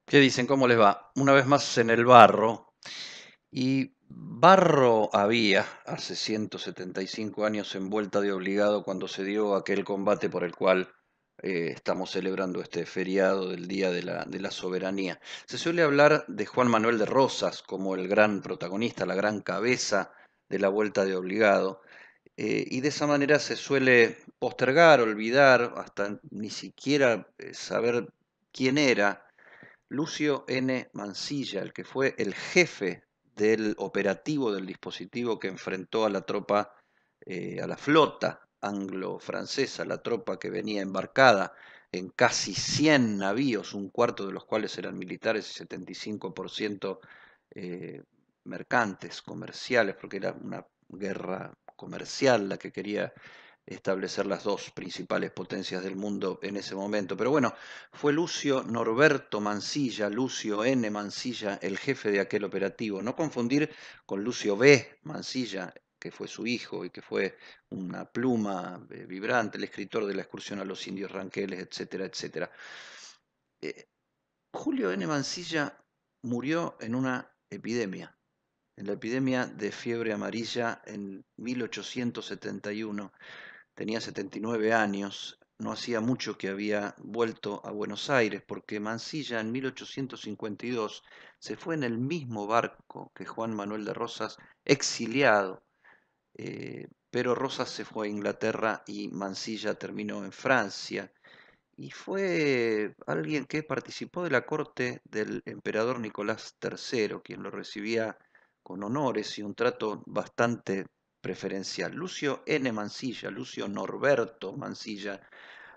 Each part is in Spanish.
¿Qué dicen? ¿Cómo les va? Una vez más en el barro. Y barro había hace 175 años en Vuelta de Obligado cuando se dio aquel combate por el cual estamos celebrando este feriado del Día de la Soberanía. Se suele hablar de Juan Manuel de Rosas como el gran protagonista, la gran cabeza de la Vuelta de Obligado. Y de esa manera se suele postergar, olvidar, hasta ni siquiera saber quién era Lucio N. Mansilla, el que fue el jefe del operativo del dispositivo que enfrentó a la tropa, a la flota anglo-francesa, la tropa que venía embarcada en casi 100 navíos, un cuarto de los cuales eran militares y 75% eh, mercantes, comerciales, porque era una guerra comercial la que quería establecer las dos principales potencias del mundo en ese momento. Pero bueno, fue Lucio Norberto Mansilla, Lucio N. Mansilla, el jefe de aquel operativo. No confundir con Lucio B. Mansilla, que fue su hijo y que fue una pluma vibrante, el escritor de la excursión a los indios Ranqueles, etcétera, etcétera. Eh, Julio N. Mansilla murió en una epidemia, en la epidemia de fiebre amarilla en 1871. Tenía 79 años, no hacía mucho que había vuelto a Buenos Aires, porque Mansilla en 1852 se fue en el mismo barco que Juan Manuel de Rosas, exiliado, pero Rosas se fue a Inglaterra y Mansilla terminó en Francia, y fue alguien que participó de la corte del emperador Nicolás III, quien lo recibía con honores y un trato bastante preferencial. Lucio N. Mansilla, Lucio Norberto Mansilla,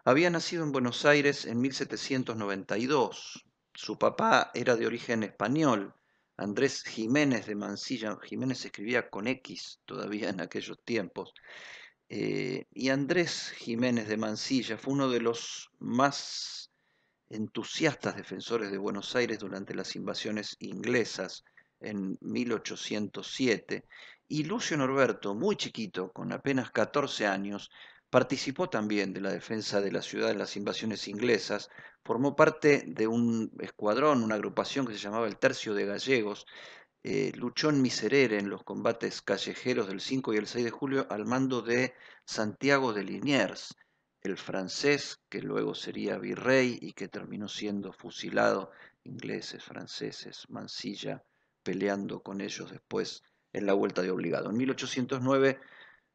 había nacido en Buenos Aires en 1792. Su papá era de origen español, Andrés Jiménez de Mansilla. Jiménez se escribía con X todavía en aquellos tiempos. Y Andrés Jiménez de Mansilla fue uno de los más entusiastas defensores de Buenos Aires durante las invasiones inglesas en 1807, y Lucio Norberto, muy chiquito, con apenas 14 años, participó también de la defensa de la ciudad en las invasiones inglesas, formó parte de un escuadrón, una agrupación que se llamaba el Tercio de Gallegos, luchó en Miserere en los combates callejeros del 5 y el 6 de julio al mando de Santiago de Liniers, el francés que luego sería virrey y que terminó siendo fusilado, ingleses, franceses, Mansilla peleando con ellos después en la Vuelta de Obligado. En 1809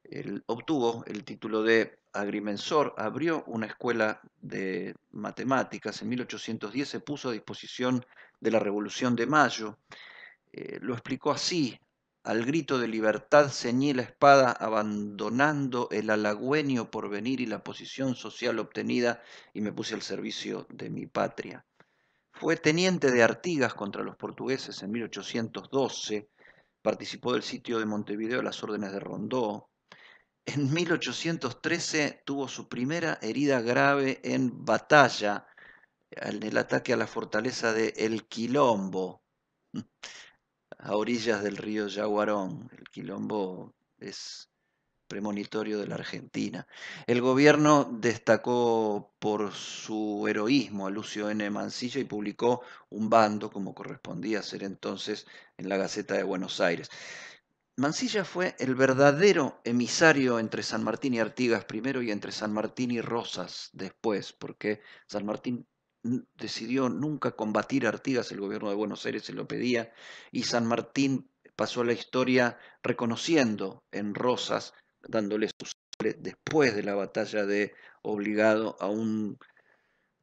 él obtuvo el título de agrimensor, abrió una escuela de matemáticas, en 1810 se puso a disposición de la Revolución de Mayo, lo explicó así: al grito de libertad ceñí la espada, abandonando el halagüeño porvenir y la posición social obtenida, y me puse al servicio de mi patria. Fue teniente de Artigas contra los portugueses en 1812, participó del sitio de Montevideo a las órdenes de Rondó. En 1813 tuvo su primera herida grave en batalla, en el ataque a la fortaleza de El Quilombo, a orillas del río Yaguarón. El Quilombo es premonitorio de la Argentina. El gobierno destacó por su heroísmo a Lucio N. Mansilla y publicó un bando, como correspondía ser entonces, en la Gaceta de Buenos Aires. Mansilla fue el verdadero emisario entre San Martín y Artigas primero y entre San Martín y Rosas después, porque San Martín decidió nunca combatir a Artigas, el gobierno de Buenos Aires se lo pedía, y San Martín pasó a la historia reconociendo en Rosas, dándole su sable después de la batalla de Obligado a un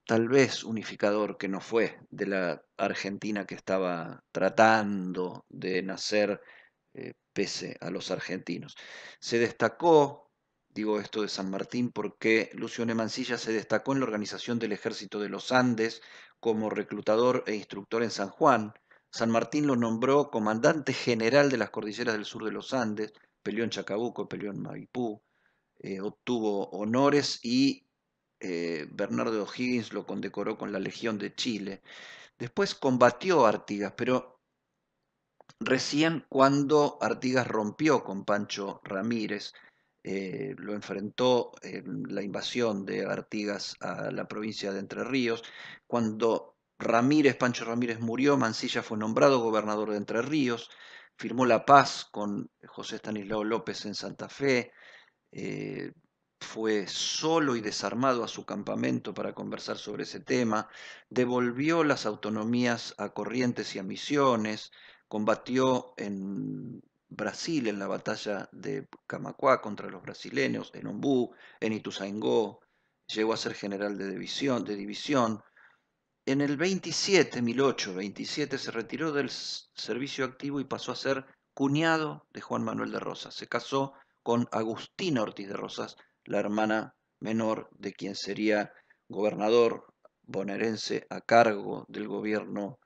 tal vez unificador que no fue de la Argentina que estaba tratando de nacer, pese a los argentinos. Se destacó, digo esto de San Martín, porque Lucio N. Mansilla se destacó en la organización del Ejército de los Andes como reclutador e instructor en San Juan. San Martín lo nombró comandante general de las cordilleras del sur de los Andes, peleó en Chacabuco, peleó en Maipú, obtuvo honores y Bernardo de O'Higgins lo condecoró con la Legión de Chile. Después combatió a Artigas, pero recién cuando Artigas rompió con Pancho Ramírez, lo enfrentó en la invasión de Artigas a la provincia de Entre Ríos, cuando Ramírez, Pancho Ramírez murió, Mansilla fue nombrado gobernador de Entre Ríos, firmó la paz con José Estanislao López en Santa Fe, eh, fue solo y desarmado a su campamento para conversar sobre ese tema, devolvió las autonomías a Corrientes y a Misiones, combatió en Brasil en la batalla de Camacuá contra los brasileños, en Ombú, en Ituzaingó, llegó a ser general de división. En el 27, 1827, se retiró del servicio activo y pasó a ser cuñado de Juan Manuel de Rosas. Se casó con Agustina Ortiz de Rosas, la hermana menor de quien sería gobernador bonaerense a cargo del gobierno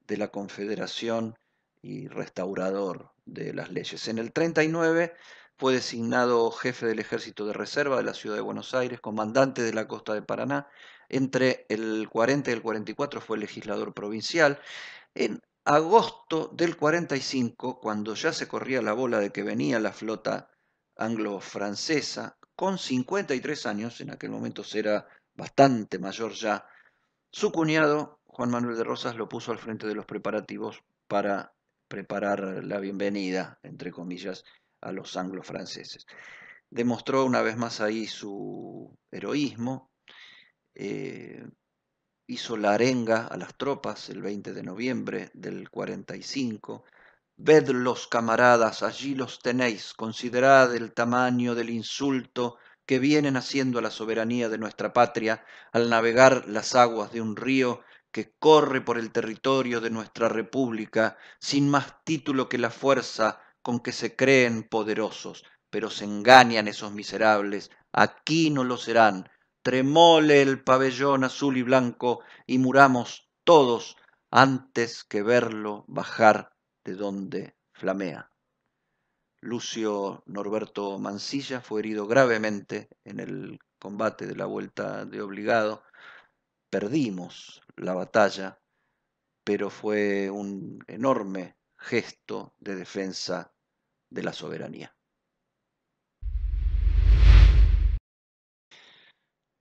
de la Confederación y restaurador de las leyes. En el 39 fue designado jefe del Ejército de Reserva de la Ciudad de Buenos Aires, comandante de la costa de Paraná. Entre el 40 y el 44 fue legislador provincial. En agosto del 45, cuando ya se corría la bola de que venía la flota anglo-francesa, con 53 años, en aquel momento era bastante mayor ya, su cuñado, Juan Manuel de Rosas, lo puso al frente de los preparativos para preparar la bienvenida, entre comillas, a los anglo-franceses. Demostró una vez más ahí su heroísmo, eh, hizo la arenga a las tropas el 20 de noviembre del 45. Vedlos, camaradas, allí los tenéis, considerad el tamaño del insulto que vienen haciendo a la soberanía de nuestra patria al navegar las aguas de un río que corre por el territorio de nuestra república sin más título que la fuerza con que se creen poderosos, pero se engañan esos miserables, aquí no lo serán, tremole el pabellón azul y blanco y muramos todos antes que verlo bajar de donde flamea. Lucio Norberto Mansilla fue herido gravemente en el combate de la Vuelta de Obligado. Perdimos la batalla, pero fue un enorme gesto de defensa de la soberanía.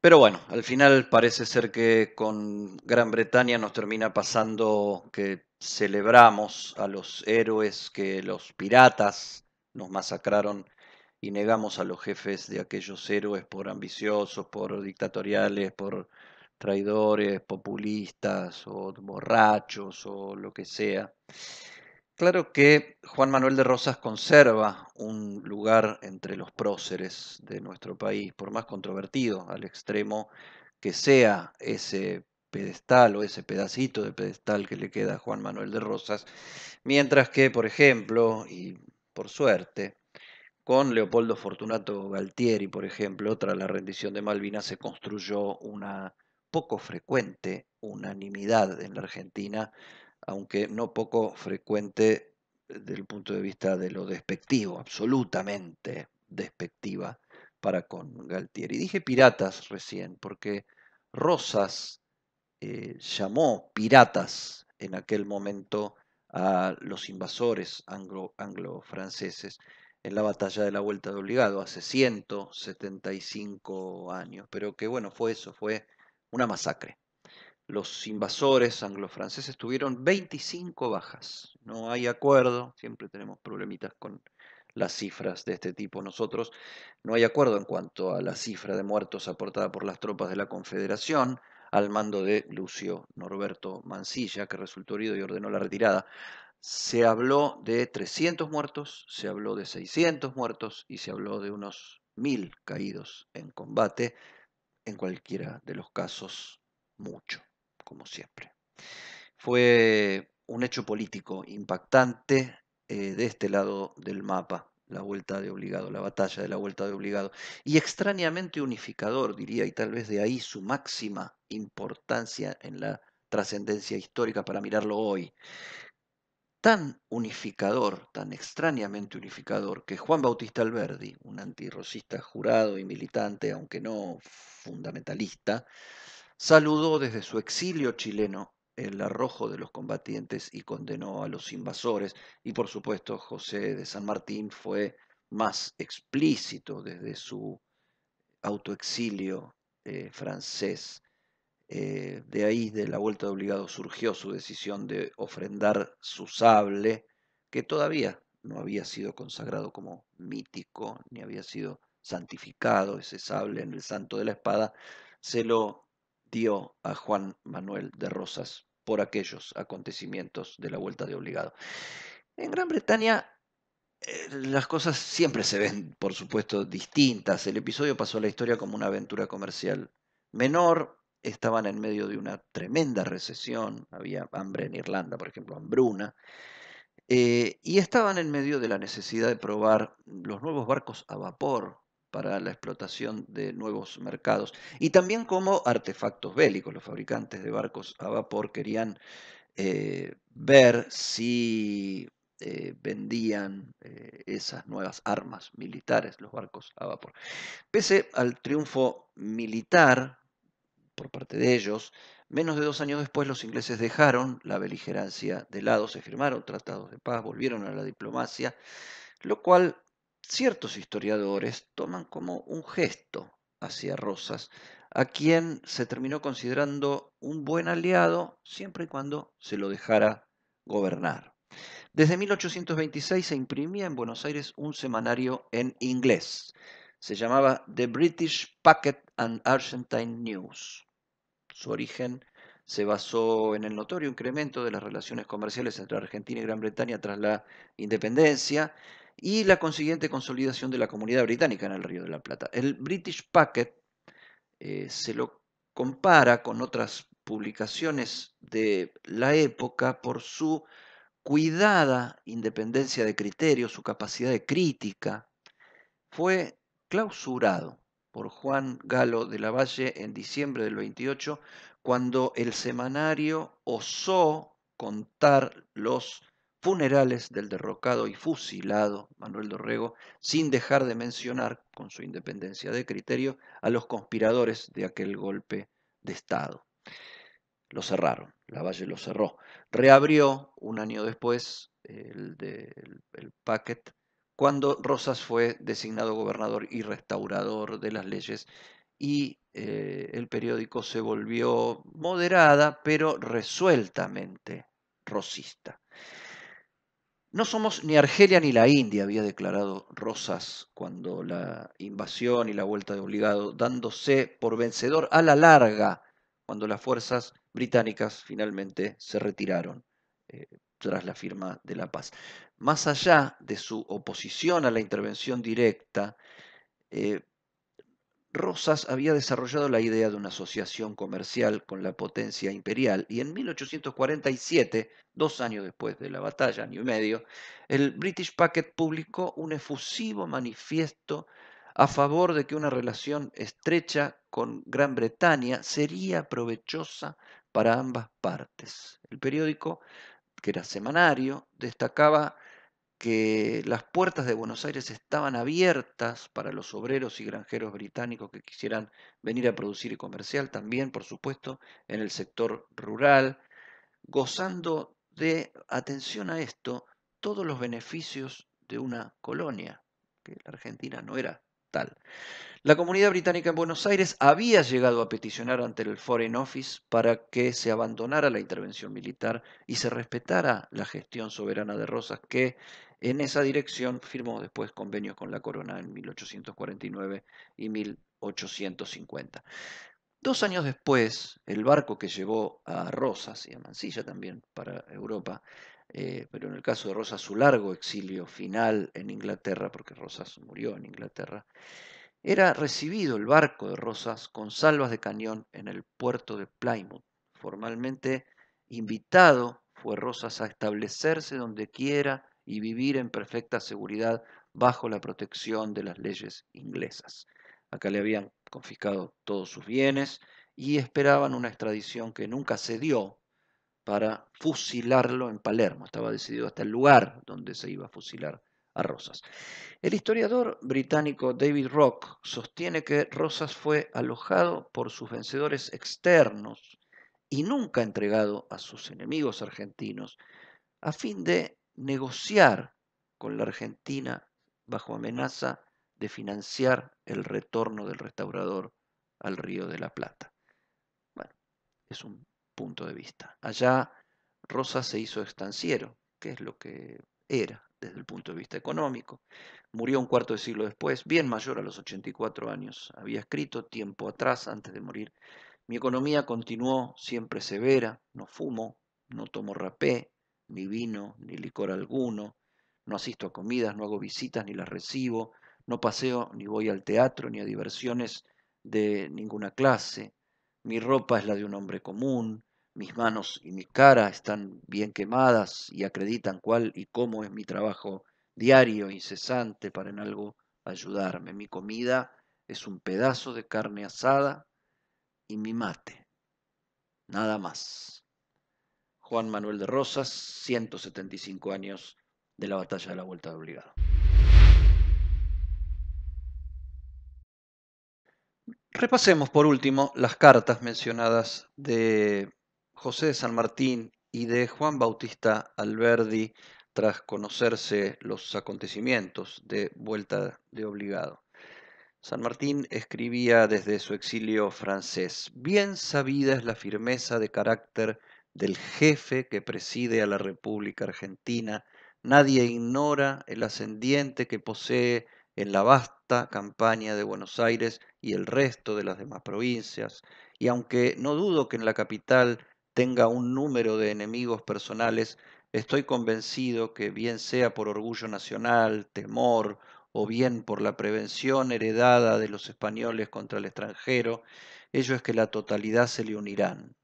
Pero bueno, al final parece ser que con Gran Bretaña nos termina pasando que celebramos a los héroes que los piratas nos masacraron y negamos a los jefes de aquellos héroes por ambiciosos, por dictatoriales, por traidores, populistas o borrachos o lo que sea. Claro que Juan Manuel de Rosas conserva un lugar entre los próceres de nuestro país, por más controvertido al extremo que sea ese pedestal o ese pedacito de pedestal que le queda a Juan Manuel de Rosas, mientras que, por ejemplo, y por suerte, con Leopoldo Fortunato Galtieri, por ejemplo, tras la rendición de Malvinas se construyó una poco frecuente unanimidad en la Argentina, aunque no poco frecuente desde el punto de vista de lo despectivo, absolutamente despectiva para con Galtieri. Dije piratas recién, porque Rosas llamó piratas en aquel momento a los invasores anglo-franceses en la batalla de la Vuelta de Obligado hace 175 años, pero que bueno, fue eso, fue una masacre. Los invasores anglo-franceses tuvieron 25 bajas. No hay acuerdo, siempre tenemos problemitas con las cifras de este tipo nosotros. No hay acuerdo en cuanto a la cifra de muertos aportada por las tropas de la Confederación al mando de Lucio Norberto Mansilla, que resultó herido y ordenó la retirada. Se habló de 300 muertos, se habló de 600 muertos y se habló de unos 1000 caídos en combate. En cualquiera de los casos, mucho, como siempre. Fue un hecho político impactante de este lado del mapa, la Vuelta de Obligado, la batalla de la Vuelta de Obligado, y extrañamente unificador, diría, y tal vez de ahí su máxima importancia en la trascendencia histórica para mirarlo hoy. Tan unificador, tan extrañamente unificador, que Juan Bautista Alberdi, un antirrosista jurado y militante, aunque no fundamentalista, saludó desde su exilio chileno el arrojo de los combatientes y condenó a los invasores. Y por supuesto, José de San Martín fue más explícito desde su autoexilio francés, De ahí, de la vuelta de obligado, surgió su decisión de ofrendar su sable, que todavía no había sido consagrado como mítico, ni había sido santificado ese sable en el santo de la espada, se lo dio a Juan Manuel de Rosas por aquellos acontecimientos de la vuelta de obligado. En Gran Bretaña las cosas siempre se ven, por supuesto, distintas. El episodio pasó a la historia como una aventura comercial menor. Estaban en medio de una tremenda recesión. Había hambre en Irlanda, por ejemplo, hambruna. Y estaban en medio de la necesidad de probar los nuevos barcos a vapor para la explotación de nuevos mercados. Y también como artefactos bélicos. Los fabricantes de barcos a vapor querían ver si vendían esas nuevas armas militares, los barcos a vapor. Pese al triunfo militar por parte de ellos, menos de 2 años después los ingleses dejaron la beligerancia de lado, se firmaron tratados de paz, volvieron a la diplomacia, lo cual ciertos historiadores toman como un gesto hacia Rosas, a quien se terminó considerando un buen aliado siempre y cuando se lo dejara gobernar. Desde 1826 se imprimía en Buenos Aires un semanario en inglés. Se llamaba The British Packet and Argentine News. Su origen se basó en el notorio incremento de las relaciones comerciales entre Argentina y Gran Bretaña tras la independencia y la consiguiente consolidación de la comunidad británica en el Río de la Plata. El British Packet se lo compara con otras publicaciones de la época por su cuidada independencia de criterio, su capacidad de crítica. Fue clausurado por Juan Galo de la Valle en diciembre del 28, cuando el semanario osó contar los funerales del derrocado y fusilado Manuel Dorrego, sin dejar de mencionar, con su independencia de criterio, a los conspiradores de aquel golpe de Estado. Lo cerraron, Lavalle lo cerró. Reabrió un año después el paquet cuando Rosas fue designado gobernador y restaurador de las leyes y el periódico se volvió moderada pero resueltamente rosista. No somos ni Argelia ni la India, había declarado Rosas cuando la invasión y la vuelta de obligado, dándose por vencedor a la larga cuando las fuerzas británicas finalmente se retiraron tras la firma de la paz. Más allá de su oposición a la intervención directa, eh, Rosas había desarrollado la idea de una asociación comercial con la potencia imperial y en 1847, 2 años después de la batalla, año y medio, el British Packet publicó un efusivo manifiesto a favor de que una relación estrecha con Gran Bretaña sería provechosa para ambas partes. El periódico, que era semanario, destacaba que las puertas de Buenos Aires estaban abiertas para los obreros y granjeros británicos que quisieran venir a producir y comerciar, también, por supuesto, en el sector rural, gozando de, atención a esto, todos los beneficios de una colonia, que la Argentina no era tal. La comunidad británica en Buenos Aires había llegado a peticionar ante el Foreign Office para que se abandonara la intervención militar y se respetara la gestión soberana de Rosas, que en esa dirección firmó después convenios con la corona en 1849 y 1850. 2 años después, el barco que llevó a Rosas y a Mansilla también para Europa, pero en el caso de Rosas su largo exilio final en Inglaterra, porque Rosas murió en Inglaterra, era recibido el barco de Rosas con salvas de cañón en el puerto de Plymouth. Formalmente invitado fue Rosas a establecerse donde quiera y vivir en perfecta seguridad bajo la protección de las leyes inglesas. Acá le habían confiscado todos sus bienes y esperaban una extradición que nunca se dio para fusilarlo en Palermo. Estaba decidido hasta el lugar donde se iba a fusilar a Rosas. El historiador británico David Rock sostiene que Rosas fue alojado por sus vencedores externos y nunca entregado a sus enemigos argentinos a fin de negociar con la Argentina bajo amenaza de financiar el retorno del restaurador al Río de la Plata. Bueno, es un punto de vista. Allá Rosas se hizo estanciero, que es lo que era desde el punto de vista económico. Murió un cuarto de siglo después, bien mayor a los 84 años. Había escrito tiempo atrás, antes de morir: mi economía continuó siempre severa, no fumo, no tomo rapé, ni vino, ni licor alguno, no asisto a comidas, no hago visitas ni las recibo, no paseo ni voy al teatro ni a diversiones de ninguna clase, mi ropa es la de un hombre común, mis manos y mi cara están bien quemadas y acreditan cuál y cómo es mi trabajo diario, incesante, para en algo ayudarme. Mi comida es un pedazo de carne asada y mi mate, nada más. Juan Manuel de Rosas, 175 años de la batalla de la Vuelta de Obligado. Repasemos por último las cartas mencionadas de José de San Martín y de Juan Bautista Alberdi tras conocerse los acontecimientos de Vuelta de Obligado. San Martín escribía desde su exilio francés: bien sabida es la firmeza de carácter del jefe que preside a la República Argentina. Nadie ignora el ascendiente que posee en la vasta campaña de Buenos Aires y el resto de las demás provincias. Y aunque no dudo que en la capital tenga un número de enemigos personales, estoy convencido que, bien sea por orgullo nacional, temor, o bien por la prevención heredada de los españoles contra el extranjero, ello es que la totalidad se le unirán.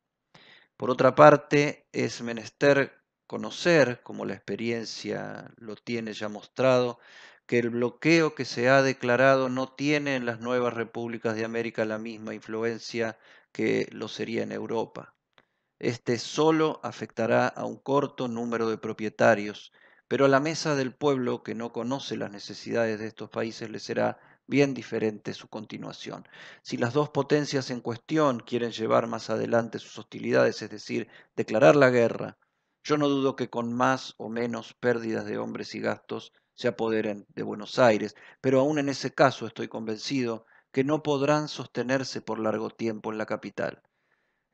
Por otra parte, es menester conocer, como la experiencia lo tiene ya mostrado, que el bloqueo que se ha declarado no tiene en las nuevas repúblicas de América la misma influencia que lo sería en Europa. Este solo afectará a un corto número de propietarios, pero a la mesa del pueblo, que no conoce las necesidades de estos países, le será bien diferente su continuación. Si las dos potencias en cuestión quieren llevar más adelante sus hostilidades, es decir, declarar la guerra, yo no dudo que con más o menos pérdidas de hombres y gastos se apoderen de Buenos Aires, pero aún en ese caso estoy convencido que no podrán sostenerse por largo tiempo en la capital.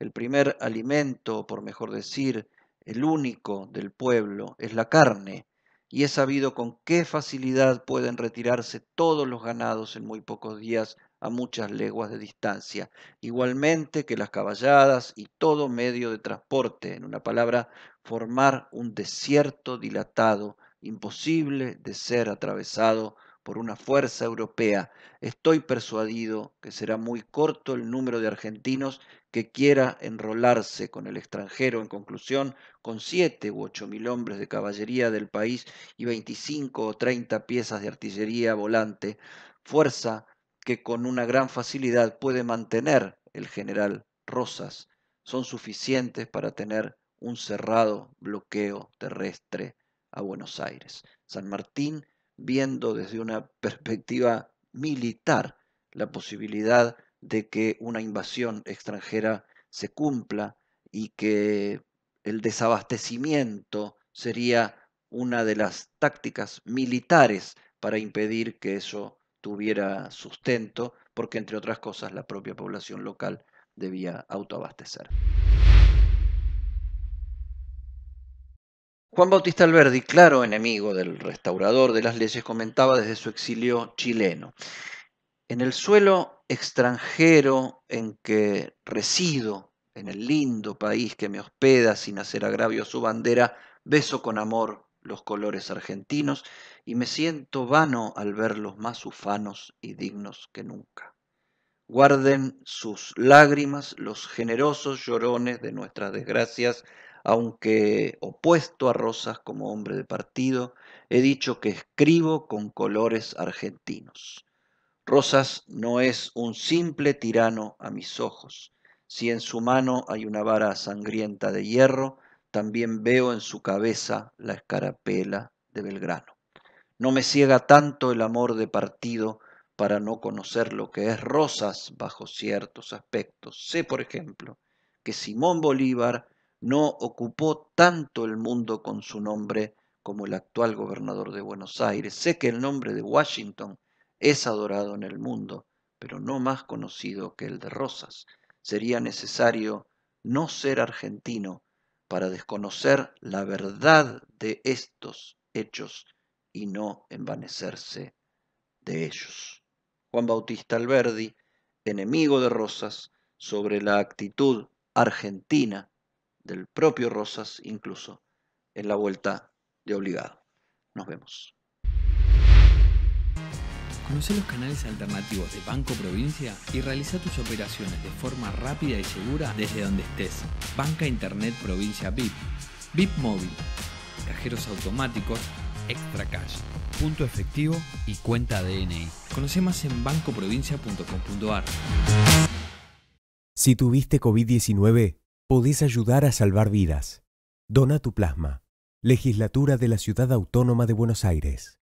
El primer alimento, o por mejor decir, el único del pueblo, es la carne, y es sabido con qué facilidad pueden retirarse todos los ganados en muy pocos días a muchas leguas de distancia, igualmente que las caballadas y todo medio de transporte, en una palabra, formar un desierto dilatado, imposible de ser atravesado por una fuerza europea. Estoy persuadido que será muy corto el número de argentinos que quiera enrolarse con el extranjero. En conclusión, con 7 u 8 mil hombres de caballería del país y 25 o 30 piezas de artillería volante, fuerza que con una gran facilidad puede mantener el general Rosas, son suficientes para tener un cerrado bloqueo terrestre a Buenos Aires. San Martín, viendo desde una perspectiva militar la posibilidad de que una invasión extranjera se cumpla y que el desabastecimiento sería una de las tácticas militares para impedir que eso tuviera sustento, porque entre otras cosas la propia población local debía autoabastecer. Juan Bautista Alberdi, claro enemigo del restaurador de las leyes, comentaba desde su exilio chileno: en el suelo extranjero en que resido, en el lindo país que me hospeda sin hacer agravio a su bandera, beso con amor los colores argentinos y me siento vano al verlos más ufanos y dignos que nunca. Guarden sus lágrimas los generosos llorones de nuestras desgracias, aunque opuesto a Rosas como hombre de partido, he dicho que escribo con colores argentinos. Rosas no es un simple tirano a mis ojos. Si en su mano hay una vara sangrienta de hierro, también veo en su cabeza la escarapela de Belgrano. No me ciega tanto el amor de partido para no conocer lo que es Rosas bajo ciertos aspectos. Sé, por ejemplo, que Simón Bolívar no ocupó tanto el mundo con su nombre como el actual gobernador de Buenos Aires. Sé que el nombre de Washington es adorado en el mundo, pero no más conocido que el de Rosas. Sería necesario no ser argentino para desconocer la verdad de estos hechos y no envanecerse de ellos. Juan Bautista Alberdi, enemigo de Rosas, sobre la actitud argentina del propio Rosas, incluso en la vuelta de obligado. Nos vemos. Conoce los canales alternativos de Banco Provincia y realiza tus operaciones de forma rápida y segura desde donde estés. Banca Internet Provincia VIP, VIP Móvil, cajeros automáticos, Extra Cash, punto efectivo y cuenta DNI. Conoce más en bancoprovincia.com.ar. Si tuviste COVID-19, podés ayudar a salvar vidas. Dona tu plasma. Legislatura de la Ciudad Autónoma de Buenos Aires.